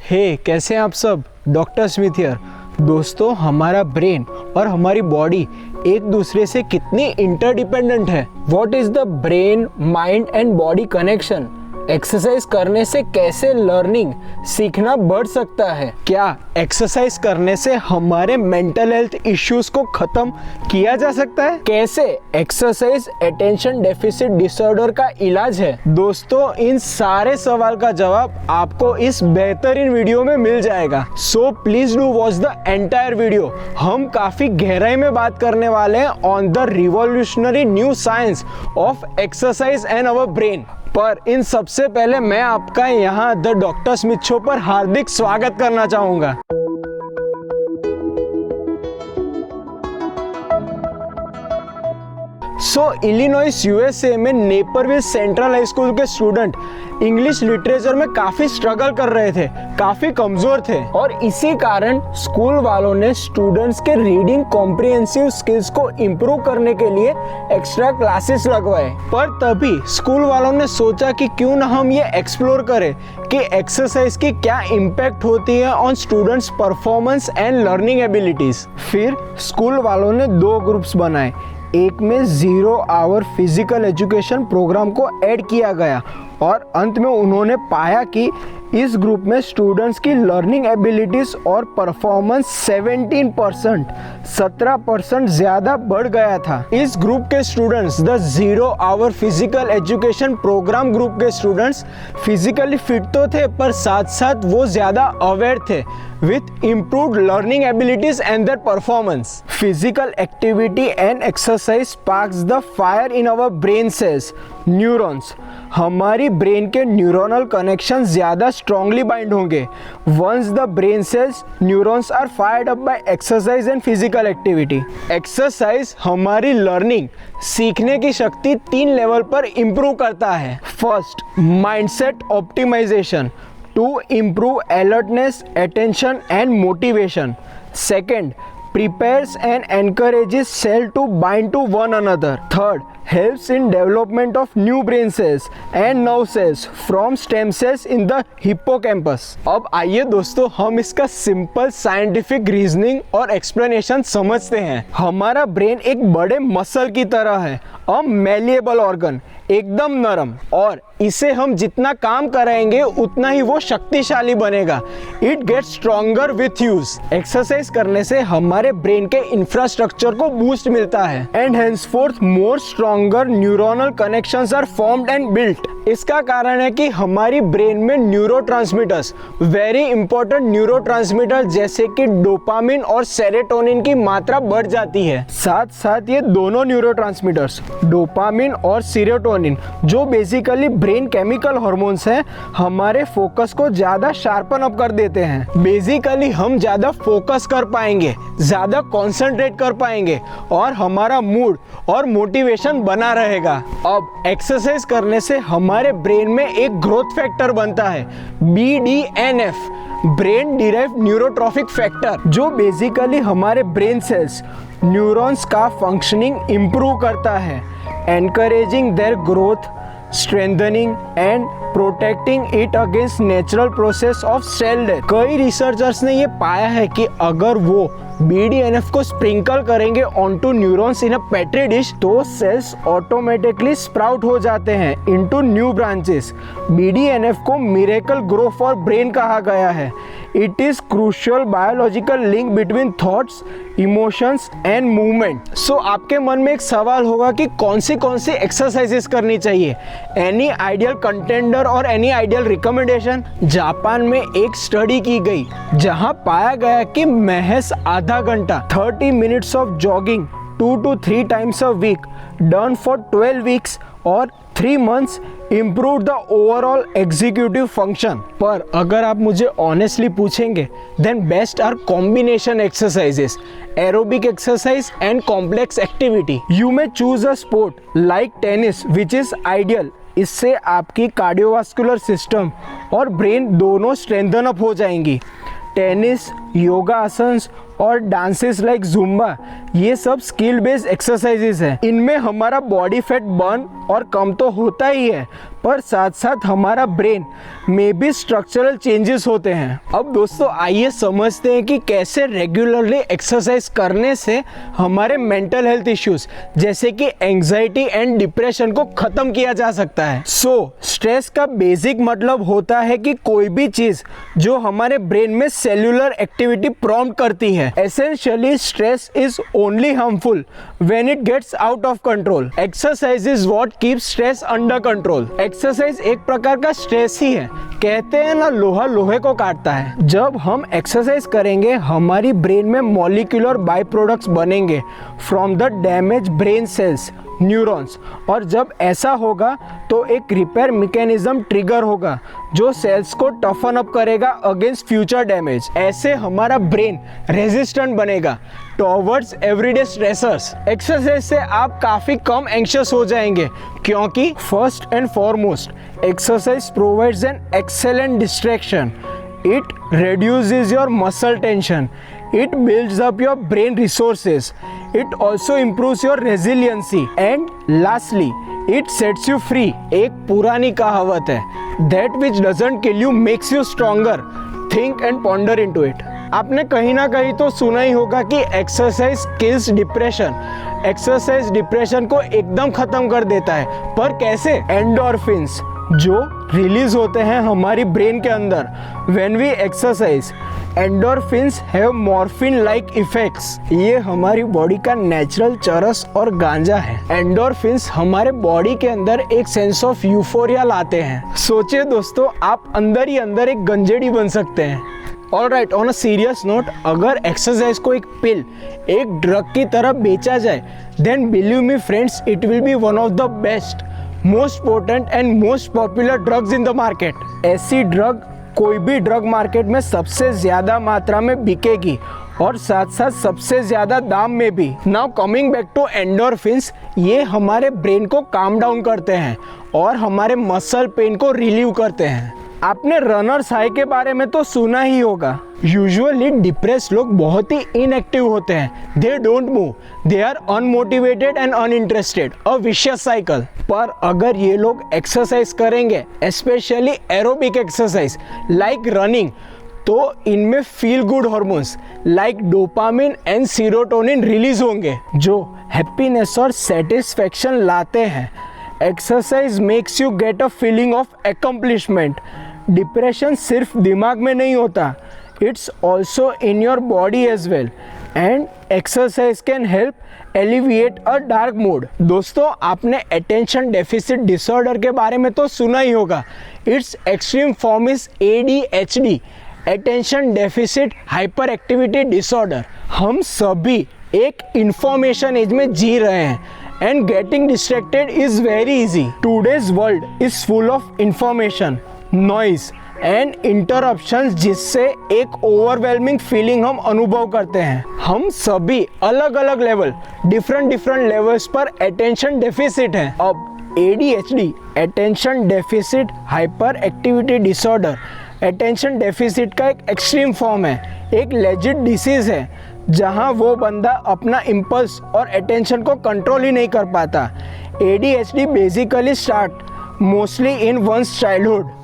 कैसे हैं आप सब। Doctor Smith here. दोस्तों, हमारा ब्रेन और हमारी बॉडी एक दूसरे से कितनी इंटरडिपेंडेंट है। What is the brain mind and body connection? Exercise करने से कैसे लर्निंग सीखना बढ़ सकता है? क्या एक्सरसाइज करने से हमारे मेंटल हेल्थ इश्यूज को खत्म किया जा सकता है? कैसे एक्सरसाइज अटेंशन डेफिसिट डिसऑर्डर का इलाज है? दोस्तों, इन सारे सवाल का जवाब आपको इस बेहतरीन वीडियो में मिल जाएगा। So please do watch the entire video. हम काफी गहराई में बात करने वाले हैं on the revolutionary new science of exercise and our brain. पर इन सबसे पहले मैं आपका यहाँ द डॉक्टर स्मिथ शो पर हार्दिक स्वागत करना चाहूंगा। इलिनॉइस यूएसए में नेपरविल सेंट्रल हाई स्कूल के स्टूडेंट इंग्लिश लिटरेचर में काफी स्ट्रगल कर रहे थे, काफी कमजोर थे और इसी कारण स्कूल वालों ने स्टूडेंट्स के रीडिंग कॉम्प्रिहेंसिव स्किल्स को इम्प्रूव करने के लिए एक्स्ट्रा क्लासेस लगवाए। पर तभी स्कूल वालों ने सोचा कि क्यों ना हम ये एक्सप्लोर करें कि एक्सरसाइज की क्या इम्पैक्ट होती है on students performance and learning abilities. फिर स्कूल वालों ने 2 ग्रुप्स बनाए। एक में 0 आवर फिजिकल एजुकेशन प्रोग्राम को ऐड किया गया और अंत में उन्होंने पाया कि इस ग्रुप में स्टूडेंट्स की लर्निंग एबिलिटीज और परफॉर्मेंस 17% ज़्यादा बढ़ गया था। इस ग्रुप के students, the 0 our physical education program group के स्टूडेंट्स फिजिकली फिट तो थे, पर साथ साथ वो ज़्यादा अवेयर थे with improved learning abilities and their performance. Physical activity and exercise sparks the fire in our brain cells, neurons. हमारी ब्रेन के न्यूरोनल कनेक्शन ज़्यादा स्ट्रांगली बाइंड होंगे once the brain cells neurons are fired up by exercise and physical activity. Exercise हमारी learning सीखने की शक्ति 3 level पर improve करता है। First, mindset optimization to improve alertness, attention and motivation. Second, prepares and encourages cells to bind to one another. Third, helps in development of new brain cells and nerve cells from stem cells in the hippocampus. अब आइए दोस्तों, हम इसका simple scientific reasoning और explanation समझते हैं। हमारा brain एक बड़े मसल की तरह है, अ मैलिएबल ऑर्गन, एकदम नरम, और इसे हम जितना काम कराएंगे उतना ही वो शक्तिशाली बनेगा। It gets stronger with use. Exercise करने से हमारे ब्रेन के इंफ्रास्ट्रक्चर को बूस्ट मिलता है and henceforth more stronger neuronal connections are formed and built. इसका कारण है कि हमारी ब्रेन में न्यूरोट्रांसमीटर्स, वेरी इंपॉर्टेंट न्यूरोट्रांसमीटर जैसे कि डोपामिन और सेरोटोनिन की मात्रा बढ़ जाती है। साथ साथ ये दोनों न्यूरोट्रांसमीटर्स, डोपामिन और सेरोटोनिन, जो बेसिकली ब्रेन केमिकल हार्मोन्स हैं, हमारे फोकस को ज़्यादा शार्पन अप कर देते हैं। बेसिकली हम ज़्यादा फोकस कर पाएंगे, ज़्यादा कॉन्सेंट्रेट कर पाएंगे और हमारा मूड और मोटिवेशन बना रहेगा। अब एक्सरसाइज करने से हमारे ब्रेन में एक ग्रोथ फैक्टर बनता है, BDNF, brain derived neurotrophic factor, जो बेसिकली हमारे ब्रेन सेल्स, न्यूरॉन्स का फंक्शनिंग इम्प्रूव करता है, encouraging their growth, strengthening and protecting it against natural process of cell death. कई रिसर्चर्स ने ये पाया है कि अगर वो BDNF को स्प्रिंकल करेंगे onto neurons in a petri dish, तो सेल्स ऑटोमेटिकली स्प्राउट हो जाते हैं इनटू न्यू ब्रांचेस। BDNF को मिरेकल ग्रो फॉर ब्रेन कहा गया है। It is crucial biological link between thoughts, emotions and movement. So आपके मन में एक सवाल होगा कि कौन सी एक्सरसाइजेस करनी चाहिए, एनी आइडियल कंटेंडर और एनी आइडियल रिकमेंडेशन? जापान में एक स्टडी की गई जहां पाया गया कि महज आधा घंटा 30 minutes of jogging 2 to 3 times a week done for 12 weeks और 3 months improve the overall executive function. पर अगर आप मुझे honestly पूछेंगे, then best are combination exercises, aerobic exercise and complex activity. You may choose a sport like tennis which is ideal. इससे आपकी cardiovascular system और brain दोनों स्ट्रेंथन अप हो जाएंगी। टेनिस, योगा आसन्स और डांसेस लाइक जुम्बा, ये सब स्किल बेस्ड एक्सरसाइजेस है। इनमें हमारा बॉडी फैट बर्न और कम तो होता ही है, पर साथ साथ हमारा ब्रेन में भी स्ट्रक्चरल चेंजेस होते हैं। अब दोस्तों आइए समझते हैं कि कैसे रेगुलरली एक्सरसाइज करने से हमारे मेंटल हेल्थ इश्यूज जैसे कि एंजाइटी एंड डिप्रेशन को खत्म किया जा सकता है। स्ट्रेस का बेसिक मतलब होता है कि कोई भी चीज जो हमारे ब्रेन में सेल्यूलर एक्टिविटी प्रॉम्प्ट करती है। Essentially stress is only harmful when it gets out of control. Exercise is what keeps stress under control. Exercise एक प्रकार का स्ट्रेस ही है। कहते हैं ना, लोहा लोहे को काटता है। जब हम एक्सरसाइज करेंगे हमारी ब्रेन में मॉलिक्यूलर बाय प्रोडक्ट्स बनेंगे from the damage brain cells, neurons, और जब ऐसा होगा तो एक रिपेयर मैकेनिज्म ट्रिगर होगा जो सेल्स को टफन अप करेगा अगेंस्ट फ्यूचर डैमेज। ऐसे हमारा ब्रेन रेजिस्टेंट बनेगा टॉवर्ड्स एवरीडे स्ट्रेसर्स। एक्सरसाइज से आप काफ़ी कम एंग्शियस हो जाएंगे क्योंकि first and foremost exercise provides an excellent distraction. It reduces your muscle tension. It builds up your brain resources. It also improves your resiliency. And lastly, it sets you free. एक पुरानी कहावत है, That which doesn't kill you makes you stronger. Think and ponder into it. आपने कहीं ना कहीं तो सुना ही होगा कि exercise kills depression. Exercise depression को एकदम खत्म कर देता है, पर कैसे? एंडोर्फिन्स जो रिलीज होते हैं हमारी ब्रेन के अंदर when we exercise. Endorphins have morphine like effects. ये हमारी बॉडी का नेचुरल चरस और गांजा है। एंडोर्फिन्स हमारे बॉडी के अंदर एक सेंस ऑफ यूफोरिया लाते हैं। सोचिए दोस्तों, आप अंदर ही अंदर एक गंजेड़ी बन सकते हैं। Alright, on a serious note, अगर एक्सरसाइज को एक पिल, एक ड्रग की तरह बेचा जाए, then believe me friends, it will be one of the best, most potent and most popular drugs in the market. ऐसी ड्रग कोई भी ड्रग मार्केट में सबसे ज़्यादा मात्रा में बिकेगी और साथ साथ सबसे ज़्यादा दाम में भी। Now coming back to endorphins, ये हमारे ब्रेन को काम डाउन करते हैं और हमारे मसल पेन को रिलीव करते हैं। आपने रनर्स हाई के बारे में तो सुना ही होगा। यूजुअली डिप्रेस लोग बहुत ही इनएक्टिव होते हैं। They don't move, they are unmotivated and uninterested, a vicious cycle. पर अगर ये लोग एक्सरसाइज करेंगे, specially aerobic exercise like running, तो इनमें feel good hormones like dopamine and serotonin release होंगे जो हैप्पीनेस और सेटिस्फैक्शन लाते हैं। Exercise makes you get a feeling of accomplishment. Depression सिर्फ दिमाग में नहीं होता, it's also in your body as well, and exercise can help alleviate a dark mood. दोस्तों, आपने अटेंशन डेफिसिट डिसऑर्डर के बारे में तो सुना ही होगा। It's extreme form is ADHD, attention deficit hyper activity disorder. हम सभी एक इंफॉर्मेशन एज में जी रहे हैं and getting distracted is very easy. Today's world is full of information, noise and interruptions जिससे एक overwhelming feeling हम अनुभव करते हैं। हम सभी अलग अलग लेवल, डिफरेंट लेवल्स पर attention deficit है। अब ADHD, attention deficit hyperactivity disorder, attention deficit का एक एक्सट्रीम फॉर्म है, एक लेजिट डिसीज है जहां वो बंदा अपना इम्पल्स और अटेंशन को कंट्रोल ही नहीं कर पाता। ADHD basically start mostly in one's childhood.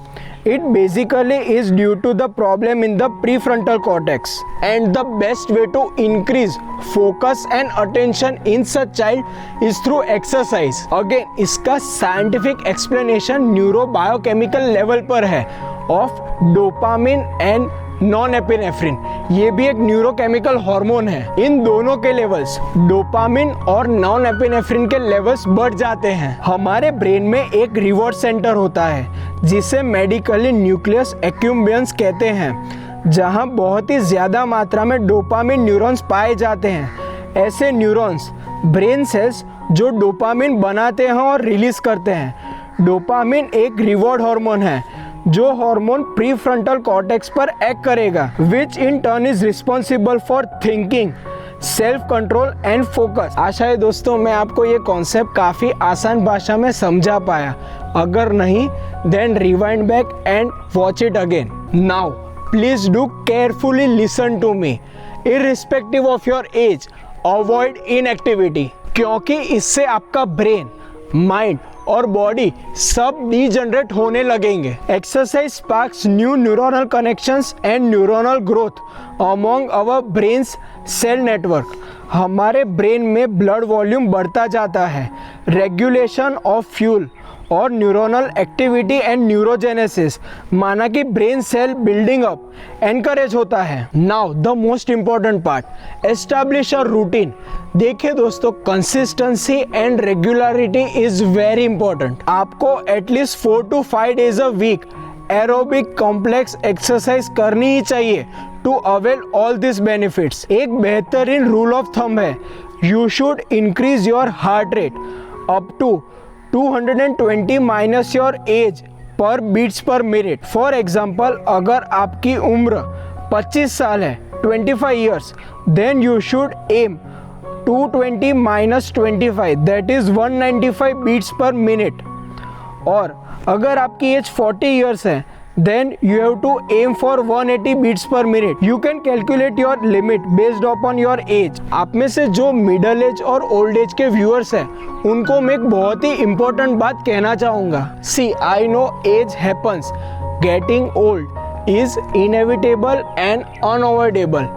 It basically is due to the problem in the prefrontal cortex, and the best way to increase focus and attention in such child is through exercise. Again, इसका scientific explanation न्यूरोबायोकेमिकल level पर है of dopamine and नॉनएपिनेफ्रिन। ये भी एक neurochemical hormone है। इन दोनों के levels, dopamine और नॉनएपिनेफ्रिन के लेवल्स बढ़ जाते हैं। हमारे ब्रेन में एक रिवॉर्ड सेंटर होता है जिसे मेडिकली न्यूक्लियस एक्यूम्बियंस कहते हैं, जहां बहुत ही ज़्यादा मात्रा में डोपामिन न्यूरॉन्स पाए जाते हैं। ऐसे न्यूरॉन्स ब्रेन सेल्स जो डोपामिन बनाते हैं और रिलीज करते हैं। डोपामिन एक रिवॉर्ड हार्मोन है जो हार्मोन प्रीफ्रंटल कॉर्टेक्स पर एक्ट करेगा, which in turn is responsible for thinking, self control and focus. आशा है दोस्तों मैं आपको ये कॉन्सेप्ट काफ़ी आसान भाषा में समझा पाया। अगर नहीं, then rewind back and watch it again. Now please do carefully listen to me irrespective of your age avoid inactivity, क्योंकि इससे आपका ब्रेन, माइंड और बॉडी सब डीजनरेट होने लगेंगे। Exercise sparks new neuronal connections and neuronal growth among our brains cell network. हमारे brain में blood volume बढ़ता जाता है, रेगुलेशन ऑफ फ्यूल और न्यूरोनल एक्टिविटी एंड न्यूरोजेनेसिस, माना कि brain cell building up encourage होता है। Now the most important part, establish a routine. देखिए दोस्तों, consistency and regularity is very important. आपको at least 4 to 5 days a week aerobic complex exercise करनी ही चाहिए to avail all this benefits. एक बेहतरीन रूल ऑफ थंब है, you should increase your heart rate up to 220 minus your age per beats per minute. For example, अगर आपकी उम्र 25 साल है, 25 years, then you should aim 220 minus 25, that is 195 beats per minute. और अगर आपकी age 40 years है, then you have to aim for 180 beats per minute. You can calculate your limit based upon your age. आप में से जो middle age और old age के व्यूअर्स हैं, उनको मैं एक बहुत ही इंपॉर्टेंट बात कहना चाहूँगा। See, I know age happens. Getting old is inevitable and unavoidable,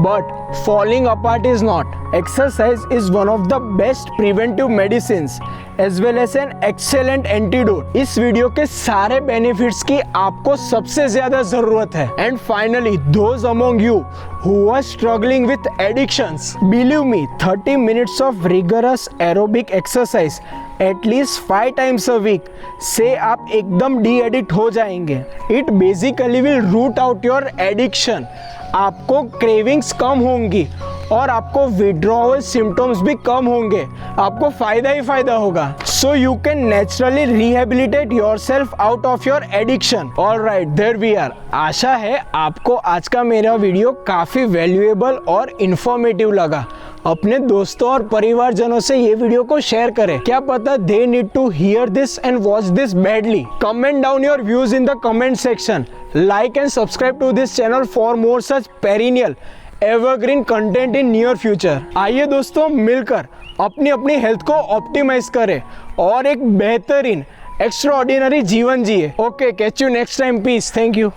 but falling apart is not. Exercise is one of the best preventive medicines as well as an excellent antidote. इस video के सारे benefits की आपको सबसे ज्यादा जरूरत है। And finally, those among you who are struggling with addictions, believe me, 30 minutes of rigorous aerobic exercise at least 5 times a week से आप एकदम डी एडिक्ट हो जाएंगे। It basically will root out your addiction. आपको cravings कम होंगी और आपको withdrawal symptoms भी कम होंगे, आपको फायदा ही फायदा होगा। So you can naturally rehabilitate yourself out of your addiction. Alright, there we are. आशा है आपको आज का मेरा वीडियो काफ़ी वैल्यूएबल और इन्फॉर्मेटिव लगा। अपने दोस्तों और परिवारजनों से ये वीडियो को शेयर करें, क्या पता they need to hear this and watch this badly. Comment down your views in the comment section, like and subscribe to this channel for more such perennial evergreen content in near future. आइए दोस्तों, मिलकर अपनी अपनी health को optimise करें और एक बेहतरीन एक्स्ट्राऑर्डिनरी जीवन जिए। Okay, catch you next time, peace, thank you.